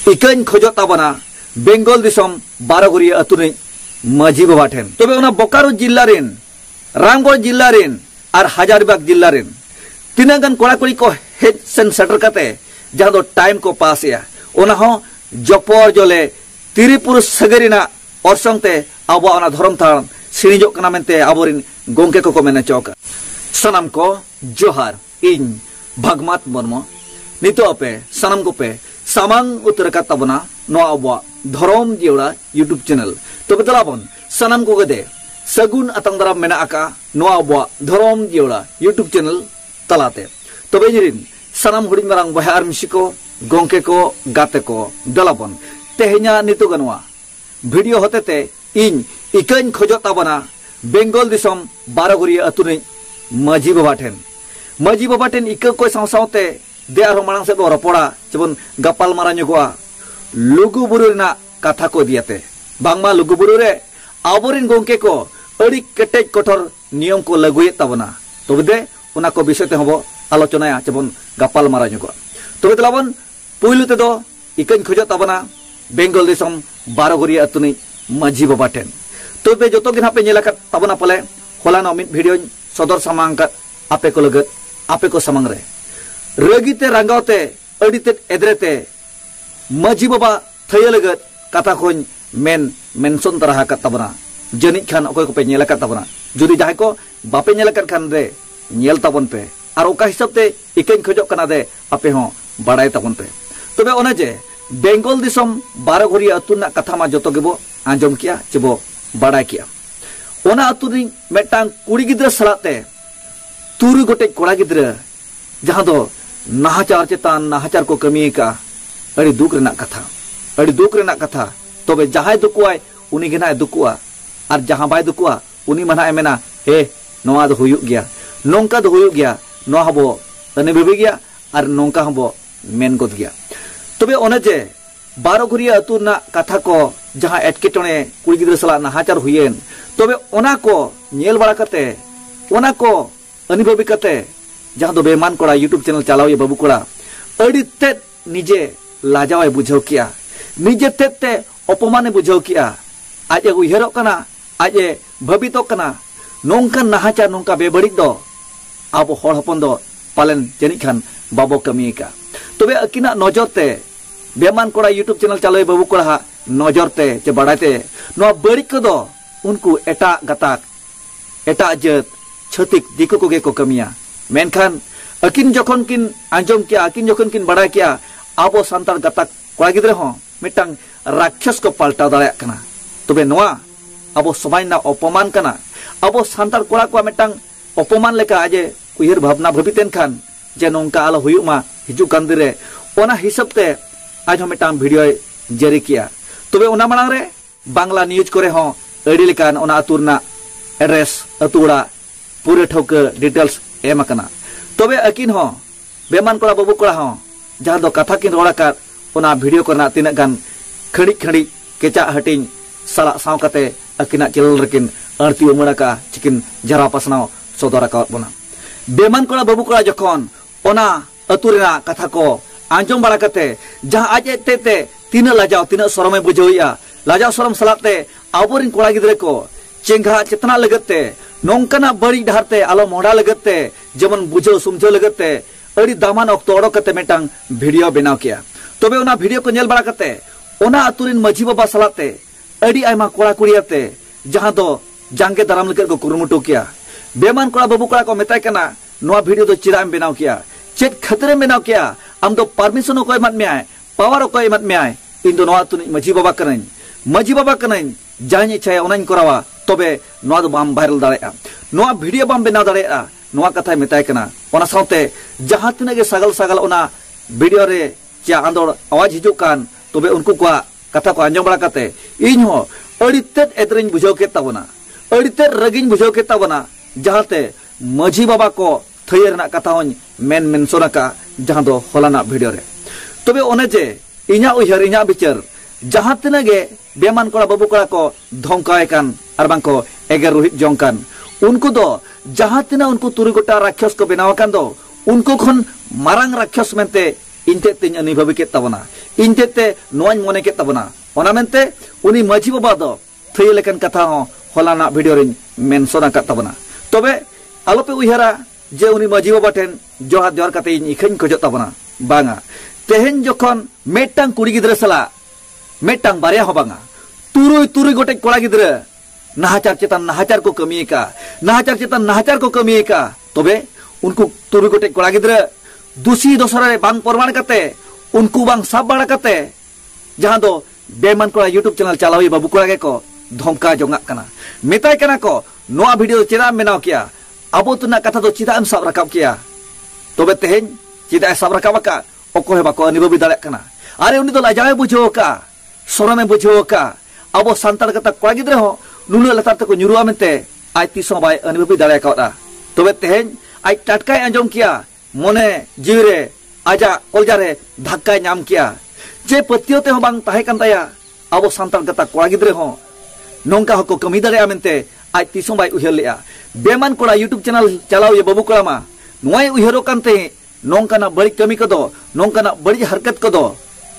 इकाइन खोजो ताबना बेंगल दिसम बारागुरिया अतुनि माझी बाबा ठेन तबे उना बोकारो जिल्ला रेन रामगढ़ जिल्ला रेन और हजारीबाग जिल्ला रेन तीना गान कोड़ा कोड़ी को हेज सेन सेटर कते जहां दो टाइम को पास या उना हो जपोर जोले तिरिपुर सगरिना औरसंगते आबो उना धर्म थान सिरिजो कना मेनते आबोरिन गोंके को मेना चौका सनम को जोहार इन भगमत मुर्मु नितो पे सनम को पे सामांग उतर का तबना नो आबो धर्म जिउड़ा यूट्यूब चैनल तो बतलाबन सनम को गदे सगुन अतंगदरा मेना आका नो आबो धर्म जिउड़ा यूट्यूब चैनल तलाते तबे जिरिन सनम हुडिन मारांग बहार मिसिको गोंके को गाते को दलाबन तेहेnya नितो गनवा वीडियो होतेते इन इकाइन खोजो ताबना बेंगल दिसम बारागुरिया अतुनि माझी बाबा ठेन इका को सावसावते दे आरो मांग से रपड़ा जबन गपाल मारा नुगुआ लुगुबुरु रेना कथा को दियाते बांगमा लुगुबुरु रे आबोरिन गोंके को अड़ी केटेज कठोर नियम को लागुए ताबना तबे दे उना को विषय ते हबो आलोचनाया जबन गपाल मारा नुगुआ तबे तलाबन पुइलु ते दो इकाइन खोजो ताबना बेंगल दिसम बारागुरिया अतुनि माझी बाबा ठेन तबे जतो गिन हापे नेलाका ताबना पले होलानो मिट वीडियो सदर सामांग आपे को लगत आपे को समंग रे रगिते रंगावते अड़ीते एद्रेते माझी बाबा थय लगत कथा खोन मेंशन तरह का तबना जनिक खान अकोय को पे नेलाका तबना जुदी जाय को बापे नेलाका खान रे नेल ताबन पे और ओका हिसाब ते इकेन खोजो कना दे आपे हो बाडाय ताबन पे तबे ओना जे बेंगल दिसम बारागुरिया अतुना कथा मा जतो गेबो आंजम किया चेबो बाडाय किया ओना अतुनि मेटांग कुड़ी गिद्रा सलाते तुरु गोटे कोड़ा गिद्रा जहां दो नाहाचार चेतान नाहाचार को कमी का अड़ी दुख रेना कथा तबे जहाय दुकुआय उनी गे ना दुकुआ और जहां बाय दुकुआ उनी मना मेना हे नोआ दो हुयुग गया नोंका दो हुयुग गया नो हबो अनुभवी गया और नोंका हबो मेन गोद गया तबे ओना जे बारागुरिया अतुना कथा को जहां एटकेटोने कुड़ी गिद्रा सला नाहाचार हुयेन तबे ओना को नेल बाड़ा कते ओना को अनुभवी कते जहां दो बेमान कोड़ा यूट्यूब चैनल चलावे बाबू कोड़ा अड़ी ते निजे लाजावाय बुझाव किया निजे ते अपमाने बुझाव किया आजे उयहरो कना आजे भबितो कना नोंका नाहाचार नोंका बेबड़ी दो आबो होड़ हपन दो पालन जनिक खान बाबो कमी का तबे अकिना नजर ते बेमान कोड़ा यूट्यूब चैनल चलावे बाबू कोड़ा नजर ते चे बाडाते नो बड़ी को दो उनको एटा गताक एटा जत छतिक दिको को गे को कमिया मेनखान अकिन जखन किन आंजम किया अकिन जखन किन बड़ा किया आबो संतार गताक कोड़ा गिद्रे हो मिटांग राक्षस को पलटा दाड़ा कना तबे नोआ आबो समायना अपमान कना आबो संतार कोड़ा को मिटांग अपमान लेका आजे उयहर भावना भबितेन खान जे नोंका आलो हुयुमा हिजु कांदिरे ओना हिसाब ते आज हम मिटांग वीडियो जारी किया तबे ओना मांग रे बांग्ला न्यूज करे हो अड़ी लेकान ओना अतुरना एड्रेस अतुड़ा पूरे ठोक डिटेल्स एम कना तबे अकिन हो बेमान कोड़ा बाबू कोड़ा हो जहां दो कथा किन रोड़ा का ओना वीडियो करना तिना गान खड़ी केचा हटिंग सला साव कते अकिना चैनल रकिन आरती उमड़ा का चिकिन जरा पसनाव सदरा का बना बेमान कोड़ा बाबू कोड़ा जखन ओना अतुरेना कथा को आंजम बाड़ा कते जहां आज ते तीना लाजाव तीना शरमे बुझाविया लाजाव शरम सलाते आबोरिन कोड़ा गिद्रे को चेंगा चेतना लगते नोंकना बड़ी डहारते आलो मोड़ा लगते जमन बुझो सुमझो लगते अड़ी दामान अक्तो ओडोकते मेटांग वीडियो बनाव किया तबे ओना वीडियो को नेल बाड़ा कते ओना अतुरिन माझी बाबा सलाते अड़ी आयमा कोड़ा कुड़ियाते जहां दो जांगे दाराम लगे को कुरुमुटु किया बेमान कोड़ा बाबू कोड़ा को मेताय कना नोआ वीडियो दो चिराम बनाव किया चेक खतरे बनाव किया आम दो परमिशन को एमत में आए पावर को एमत में आए इन दो नोआ अतुनि माझी बाबा कनाइन जानी इच्छा ओनाइन करावा तबे नोआ दो बाम वायरल दाड़ेया नोआ वीडियो बाम बनाव दाड़ेया नोआ कथा मेताय कना ओना सावते जहां तिना गे सगल ओना वीडियो रे चा आंदोड़ आवाज हिजु कान तबे उनको को कथा को आंजम बड़ा कते इन हो अड़ीते एतरिन बुझाव के ताबना अड़ीते रगिन बुझाव के ताबना जहांते माझी बाबा को थयर ना कथा होन मेंशन का जहां दो होलाना वीडियो रे तबे ओने जे इना उयहर इना विचार जहां तिना गे बेमान कोड़ा बाबू कोड़ा को धमकाय कान आर बांको एगर रोहित जंकान उनको दो जहां तिना उनको तुरी गोटा राक्षस को बनाव कान दो उनको खन मारांग राक्षस मेंते इनते तिन अनुभवी के तबना इन तेते नोआñ मने के तबना ओना मेनते उनी माझी बाबा दो थई लेकन कथा हो हलाना वीडियो रे मेंशन आका तबना तबे आलोपे उयहारा जे उनी माझी बाबा ठेन जोहार जोहार कते इन इखन खोजो तबना बांगा तेहेन जखन मेटांग कुड़ी गिद्रा सला मेटांग बारिया हो बांगा तुरुई गोटे कोड़ा गिद्रा नाहाचार चेतन नाहाचार को कमिएका नाहाचार चेतन नाहाचार को कमिएका तबे उनको तुरुई गोटे कोड़ा गिद्रा दूसरी दोसरा रे बांग प्रमाण कते उनको बांग साब बाड़ा कते जहां दो बेमान कोड़ा यूट्यूब चैनल चलावी बाबू कोड़ा के को धमका जोंगा कना मेताय कना को नोआ वीडियो चेदा मेनाव किया अबो तुना कथा दो चिदा साब रकाब किया तबे तेहेन चिदा साब रकाब का ओको बाको अनुभवी दाड़े कना अरे उनी दो लाजावे बुझो का सरमे बुझो का अबो सांतार कथा कोड़ा गिद्रे हो नुनु लतार तको ᱧᱩᱨᱩᱣᱟ ᱢᱮᱱᱛᱮ ᱟᱡ ᱛᱤᱥᱚ ᱵᱟᱭ ᱚᱱᱩᱵᱷᱚᱵᱤ ᱫᱟᱲᱮ ᱠᱟᱣᱫᱟ तबे तेहेन आज टाटकाय आंजम किया मने जीवरे आजा कलजारे धक्का नाम किया जे पत्योते हो बांग ताहे कान ताया अबो सांतार कथा कोड़ा गिद्रे हो नोंका हको कमी दाड़े मेनते आज तिसो बाय उहर लेया बेमान कोड़ा यूट्यूब चैनल चलाव ये बाबू कोड़ा मा नोय उहरो कानते नोंकाना बड़ी कमी कदो नोंकाना बड़ी हरकत कदो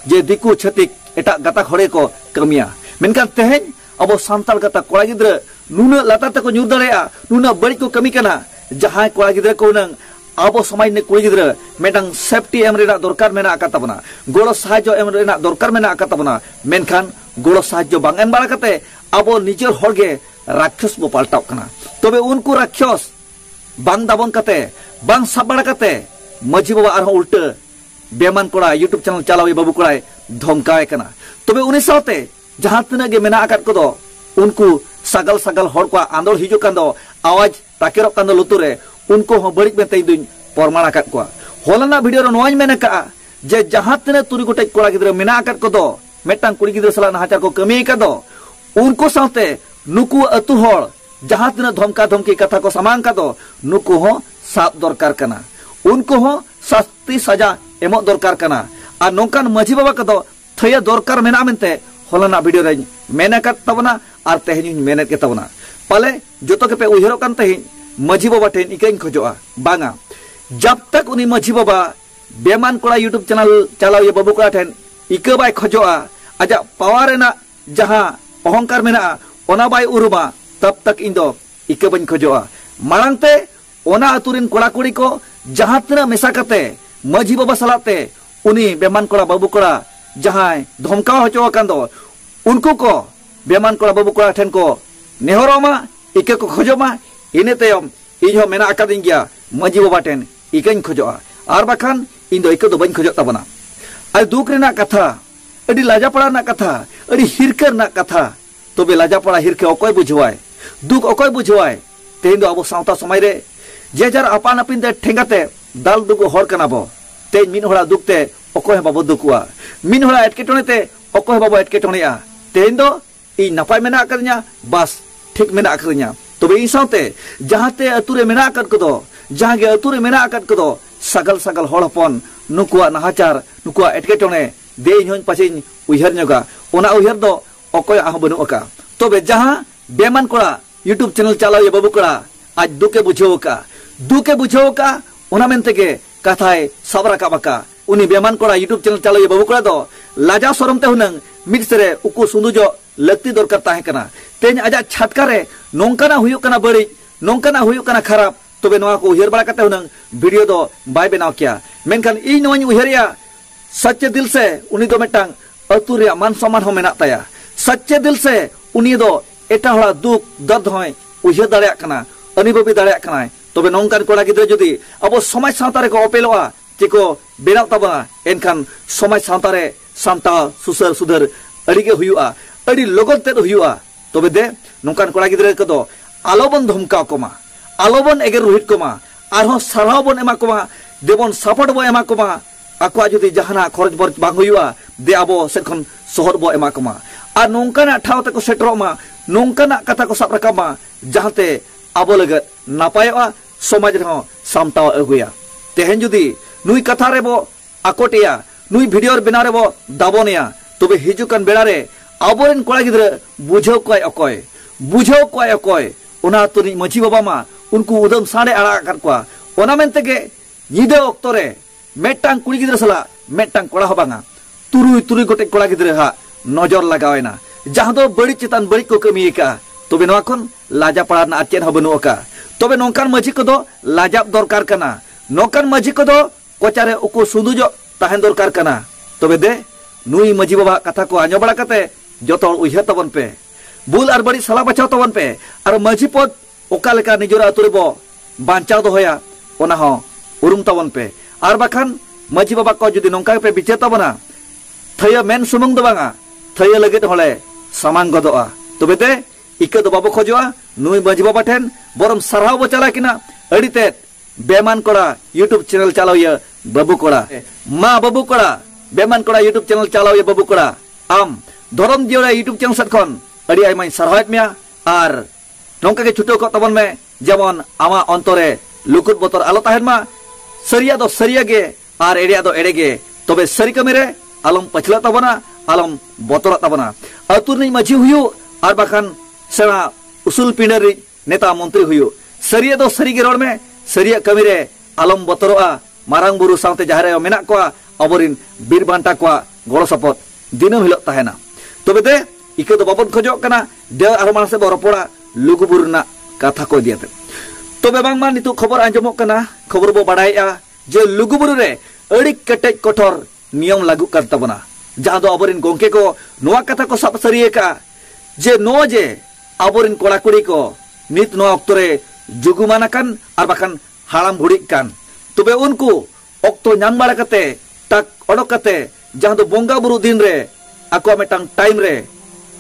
जे दिकु छतिक एटा गता खड़े को कमिया मेनकान तेहेन अबो सांताल कथा कोड़ा गिद्रे नुना लातार तको ᱧᱩᱨ दाड़ेया नुना बड़ी को कमी कना जहां कोड़ा गिद्रे को नंग आबो समाज ने कुड़ी गिद्रे मेटांग सेफ्टी एम रेना दरकार मेना आका तबना गोड़ो साहाय्य एम रेना दरकार मेना आका तबना मेनखान गोड़ो साहाय्य बांग एम बाड़ा कते आबो निजर होगे राक्षस बो पाल्टाव कना तबे उनको राक्षस बांग दाबन कते बांग साब बाड़ा कते माझी बाबा आरो उल्टे बेमान कोड़ा यूट्यूब चैनल चलावी बाबू कोड़ाय धमकाय कना तबे उनी साथे जहां तना गे मेना आकात को उनको सगल सगल हर को आंदोल हिजु कान दो आवाज ताकेरो कान दो लुतुरे उनको हो बड़ी मेते दुन प्रमाण आकात को होलना वीडियो रो नोय मेना का जे जहां तना तुरी गोटे कोड़ा गिद्रा मेना आकात को दो मेटांग कुड़ी गिद्रा सला नाहाचार को कमी का दो उनको साथे नुकु अतु हर जहां तना धमका धमकी कथा को समान का दो नुकु हो साब दरकार कना उनको हो शास्ति सजा एमो दरकार कना आ नोंकान माझी बाबा का दो थया दरकार मेना मेनते होलाना वीडियो रे मेना का तबना और तेहेन मेनेत के तबना पाले जोतो के पे उहरो कान तेहेन माझी बाबा ठेन इकैन खोजोआ बांगा जब तक उनी माझी बाबा बेमान कोड़ा यूट्यूब चैनल चलाव ये बाबू कोड़ा ठेन इका बाय खोजोआ आजा पावर रेना जहां अहंकार मेना ओना बाय उरुमा तब तक इंदो इका बन खोजोआ मांगते ओना अतुरिन कोड़ा कुड़ी को जहां तना मेसा कते माझी बाबा सलाते उनी बेमान कोड़ा बाबू कोड़ा जहां धमका होचो कान दो उनको को बेमान कोड़ा बाबू कोड़ा ठेन को नेहरोमा इके को खोजोमा इने तयम इहो मेना आकादिन गया माझी बाबा ठेन इकैन खोजोआ आर बाखान इन दो इको दो बन खोजो तबना आर दुख रेना कथा अडी लाजापड़ा ना कथा अडी हिरकर ना कथा तबे लाजापड़ा हिरके अकय बुझवाय दुख अकय बुझवाय तेहेन दो अबो सावता समाज रे जेजार आपान आपिन ते ठेंगाते दाल दुख हर कना बो तेज मिन होड़ा दुखते अकय बाबो दुखुआ मिन होड़ा एटकेटोनेते अकय बाबो एटकेटोनेया तेहेन दो इ नपाय मेना आकदिया बस ठीक मेना आकदिया तबे इ सावते जहाते अतुरे मेना आकद को दो जहां गे अतुरे मेना आकद को दो सगल सगल हड़ हपन नुकुआ नाहाचार नुकुआ एटकेटोने दे इन पाचिन उहर नगा ओना उहर दो अकय आह बनु अका तबे जहां बेमान कोड़ा यूट्यूब चैनल चलाव ये बाबू कोड़ा आज दुके बुझो का ओना मेनते के कथाय सबरा काबका उनी बेमान कोड़ा यूट्यूब चैनल चलाव ये बाबू कोड़ा दो लाजा सरमते हुनंग मिडसरे उकु सुंदुजो लगती दरकार ताहे कना तेन आजा छटकारे नोंकाना हुयु कना बड़ी नोंकाना हुयु कना खराब तबे नोआ को उहर बड़ा कते हुनंग वीडियो दो बाय बेनाव किया मेनखान इ नोनी उहरिया सच्चे दिल से उनी दो मेटांग अतु रे मान सम्मान हो मेना ताया सच्चे दिल से उनी दो एटा हड़ा दुख दर्द होय उहर दाड़े कना अनुभवी दाड़े कना तबे नोंकान कोड़ा गिद्रे जदी अब समाज सावतारे को अपेलोआ चिको बेनाव तबना एनखान समाज सावतारे सामता सुसर सुधर अड़ीगे हुआ अड़ी लगन ते हुआ तबे दे नोंकान कोड़ा गिद्रे को आलोबन धमका कोमा आलोबन एगे रोहित कोमा आरो साराव बन एमा कोमा देबन सपोर्ट बो एमा कोमा आकवा जदी जहाना खरच बरच बांग हुआ दे आबो सेखन शहर बो एमा कोमा आ नोंकाना ठाव ते को सेटरोमा नोंकाना कथा को साब राकामा जहाते आबो लगत नापायवा समाज रे सामताव अगुया तेहेन जदी नुई कथा रे बो आकोटिया नुई वीडियो बिना रे बो दाबोनिया तबे हिजुकान बेड़ा रे आबोरेन कोड़ा गिद्रे बुझाव कोय अकय ओना तुनी माझी बाबा मा उनको उदम साड़े आड़ा आकात कोआ ओना मेनते के निदे ओक्तो रे मेटांग कुड़ी गिद्रे सला मेटांग कोड़ा हो बांगा तुरुई गोटे कोड़ा गिद्रा नजर लगावेना जहां दो बड़ी चितान बड़ी को कमी का तबे नोआ खन लाजा पड़ा ना चेन बनु का तबे नोकान माझी को दो लाजाब दरकार कना नोकान माझी को दो कोचारे उको सुदुजो ताहेन दरकार कना तबे दे नुई माझी बाबा कथा को आंजो बड़ा कते जतो उइहर तबन पे बुल और बड़ी सला बचाव तबन पे और माझी पद ओका लेका निजोर आतुरे बो बांचाव दोहया ओना हो उरुम तबन पे और बाखान माझी बाबा को जुदी नोंका पे बिचे तबना थया मेन सुमुंग दो बांगा थया लगे होले सामान गदोआ तबे ते इके दो बाबो खोजोआ नुई माझी बाबा ठेन बरम सरहाव बो चला किना अड़ीते बेमान कोड़ा यूट्यूब चैनल चलाओ ये बाबू कोड़ा माँ बाबू कोड़ा बेमान कोड़ा यूट्यूब चैनल चलाओ ये बाबू कोड़ा आम धरम जियोड़ा यूट्यूब चैनल सटखन अड़ी आइमाई सरहाव मिया आर नोंका के छुटो को तबन में जेमन आमा अंतरे लुकुट बोतर आलो ताहेन मा सरिया दो सरिया गे आर एड़िया दो एड़े गे तबे सरी कमेरे आलम पछला तबना आलम बोतरा तबना अतुरनी माझी हुयु आर बाखान सेना उसूल पिंडरी नेता मंत्री हुयु सरिया दो सरी गे रोड में सरिया कमिरे आलम बोतरोआ मारांग बुरु सावते जहारे मेना कोआ अबोरिन बीर बांटा कोआ गड़ो सपत दिनम हिलो ताहेना तबे दे इके दो बाबन खोजो कना दे आरो मानसे बो रपोड़ा लुगुबुरु ना कथा को दियाते तबे बांगमा नितु खबर आंजमो कना खबर बो बाडायआ जे लुगुबुरु रे अड़ी कटेज कठोर नियम लागू कर तबना जहां दो अबोरिन गोंके को नोआ कथा को सब सरिये का जे नो जे अबोरिन कोड़ा कुड़ी को नित नो अक्तरे जुगुमानाकन आर बाखान हाड़ाम बुड़ी कान तबे उनको अक्तो नाम बाड़ा कते तक अडोक कते जहां दो बोंगा बुरु दिन रे आको मेटांग टाइम रे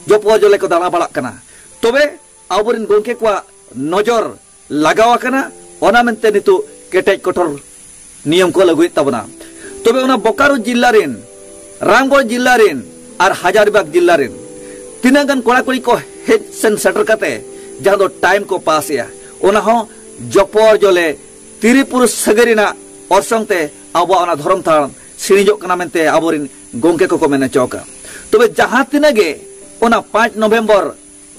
जपो जले को दाला बाड़ा कना तबे अबोरिन गोंके को नजर लगावा कना ओना मेनते नितु केटेज कठोर नियम को लागू तबना तबे उना बोकारो जिल्ला रेन रामगढ़ जिल्ला रेन और हजारीबाग जिल्ला रेन तीना गन कोड़ा कुड़ी को हेड सेन सेटर कते जहां दो टाइम को पास या ओना हो जपोर जले तिरिपुर सगरिना औरसंगते आबो ओना धर्म थान सिणिजो कना मेनते आबोरिन गोंके को मेने चौका तबे जहां तीना गे ओना 5 नवंबर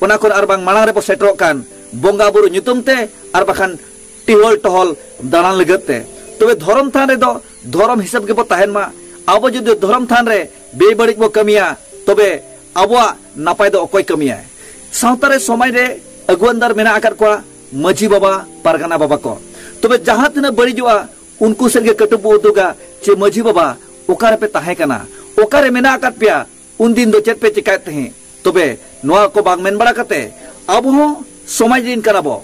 ओना कोन आरबांग मांग रे सेटरो कान बोंगा बुरु nyutumते आर बाखान टिहल टहल दालान लगते तबे धर्म थान रे दो धर्म हिसाब के बो ताहेन मा आबो जदि धर्म थान रे बेबड़िक बो कमिया तबे आबोआ नापाय दो अकय कमिया सावता रे समय रे अगुवनदार मेना आकार को माझी बाबा पारगाना बाबा को तबे जहां तना बड़िजोआ उनको सरगे कटुबो उदुगा चे माझी बाबा ओकारे पे ताहे कना ओकारे मेना आकार पिया उन दिन दो चेत पे चिकाय तहे तबे नोआ को बाग मेन बड़ा कते अब हो समाज रिन कनाबो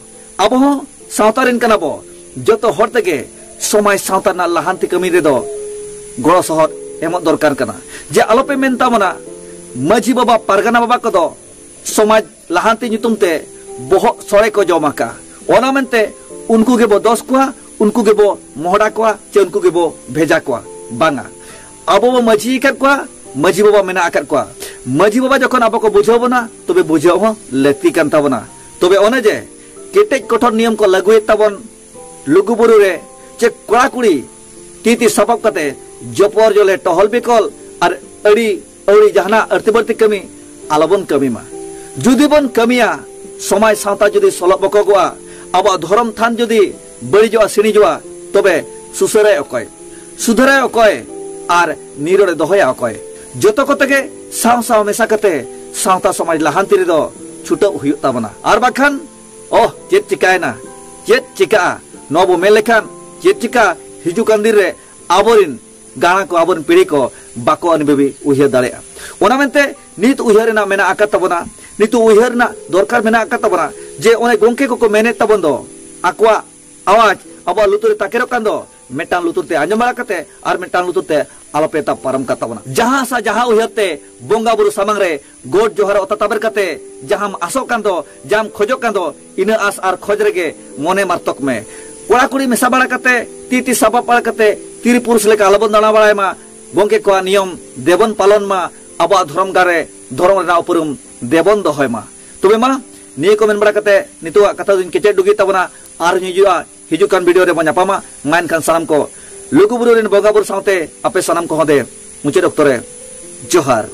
अब हो सावता रिन कनाबो जतो हर तके समाज सावता ना लहांति कमी रे दो गड़ो सहर एम दरकार कना जे आलोपे मेनता मना माझी बाबा पारगाना बाबा को दो समाज लहांति nyutumते बोह सड़े को जमाका ओना मेनते उनको के बो दोस कोआ उनको के बो मोहड़ा कोआ चे उनको के बो भेजा कोआ बांगा अब बो माझी कर कोआ माझी बाबा मेना आकर कोआ माझी बाबा जखन आबो को बुझाबोना तबे बुझाव हो लक्ति कान ताबना तबे ओने जे केटेज कठोर नियम को लागू ताबन लुगुबुरु रे चे कोड़ा कुड़ी ती सबक कते जपोर जले टहल बिकल और अड़ी अड़ी जहाना अर्थबर्ती कमी आलबन कमी मा जुदी बन कमिया समाज सावता जुदी सलप बकोगवा अब धर्म थान जुदी बड़िजोआ सिणिजोआ तबे सुसराय अकय सुधराय अकय आर निरोड़े दोहया अकय जतो कतगे साव साव मेसा कते सावता समाज लहांति रे दो छुटो हुयु ताबना आर बाखान ओह चेत चिकायना चेत चिका नबो मेलेखान चेत चिका हिजु कंदिर रे आबोरिन गाना को आबोरिन पीढ़ी को बाको अनुभवी उहियर दाड़ेया ओना मेनते नित उहियर ना मेना आका ताबना नित उहियर ना दरकार मेना आका ताबना जे ओने गोंके को मेने ताबन दो आकवा आवाज अब लुतुरे ताकेरो कान दो मेटान लुतुरते आंजम बाड़ा कते आर मेटान लुतुरते आलोपेता पारम का ताबना जहां सा जहां उहियरते बोंगा बुरु सामंग रे गोड जोहर ओता ताबर कते जहां आसो कान दो जाम खोजो कान दो इना आस आर खोज रेगे मोने मारतक में कोड़ा कुड़ी मेसा बाड़ा कते ती साबा बाड़ा कते तिरि पुरुष लेका आलोबन दाना बाड़ाय मा गोंके को नियम देवन पालन मा अब धर्म गारे धर्म रेना उपरुम देवन दोहय मा तबे मा निये को मेन बाड़ा कते नितुआ कथा दिन केचे दुगी ताबना आर निजुआ हिजुकान वीडियो रे बन्यापामा माइन खान सानाम को लुगुबुरु रेन बोंगा बुरु सावते आपे सानाम को हदे मुचे डॉक्टरे जोहार।